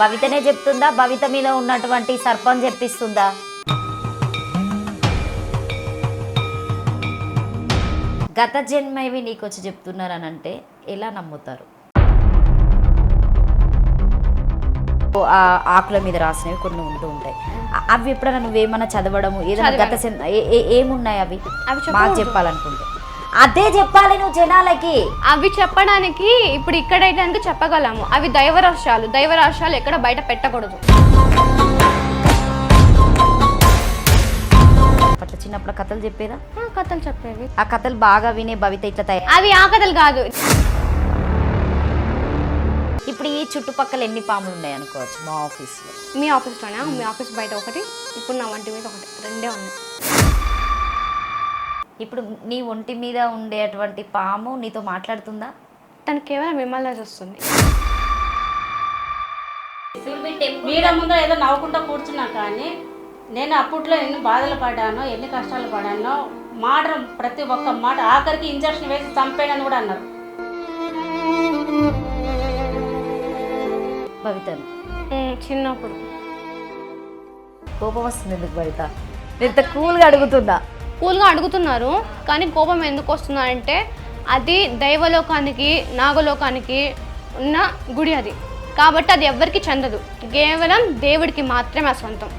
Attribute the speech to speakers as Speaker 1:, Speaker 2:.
Speaker 1: భవితనే చెప్తుందా, భవిత మీద ఉన్నటువంటి సర్పం చెప్పిస్తుందా? గత జన్మవి నీకు వచ్చి చెప్తున్నారని అంటే ఎలా నమ్ముతారు? ఆ ఆకుల మీద రాసినవి కొన్ని ఉంటూ ఉంటాయి. అవి ఎప్పుడైనా నువ్వేమన్నా చదవడము ఏదైనా గత ఏమున్నాయి అవి మాకు చెప్పాలనుకుంటే? అదే చెప్పాలి నువ్వు జనాలకి.
Speaker 2: అవి చెప్పడానికి ఇప్పుడు ఇక్కడైతే కనుక చెప్పగలము. అవి దైవరాశ్యాలు ఎక్కడ బయట పెట్టకూడదు.
Speaker 1: అట్లా చిన్నప్పుడు కథలు చెప్పేదా?
Speaker 2: కథలు చెప్పేవి.
Speaker 1: ఆ కథలు బాగా వినే భవిత ఇట్లా తయారు.
Speaker 2: అవి ఆ కథలు కాదు.
Speaker 1: ఇప్పుడు ఈ చుట్టుపక్కల ఎన్ని పాములు ఉన్నాయి అనుకోవచ్చు మా ఆఫీస్లో?
Speaker 2: మీ ఆఫీస్లోనే? మీ ఆఫీస్ బయట ఒకటి, ఇప్పుడు నా వంటి మీద ఒకటి, రెండే ఉన్నాయి.
Speaker 1: ఇప్పుడు నీ ఒంటి మీద ఉండేటువంటి పాము నీతో మాట్లాడుతుందా?
Speaker 2: తను కేవలం మిమ్మల్ని చూస్తుంది.
Speaker 3: వీడ ముందు ఏదో నవ్వుకుంటూ కూర్చున్నా, కానీ నేను అప్పట్లో ఎన్ని బాధలు పడ్డానో, ఎన్ని కష్టాలు పడ్డానో, మాట ప్రతి ఒక్క మాట ఆఖరికి ఇంజక్షన్ వేసి చంపేయని కూడా అన్నారు.
Speaker 1: భవితను
Speaker 2: చిన్నప్పుడు
Speaker 1: కోపం వస్తుంది ఎందుకు భవిత? ఇంత కూల్గా అడుగుతున్నా.
Speaker 2: కూల్గా అడుగుతున్నారు, కానీ కోపం ఎందుకు వస్తుందంటే అది దైవలోకానికి నాగలోకానికి ఉన్న గుడి అది, కాబట్టి అది ఎవ్వరికి చెందదు. కేవలం దేవుడికి మాత్రమే ఆ సొంతం.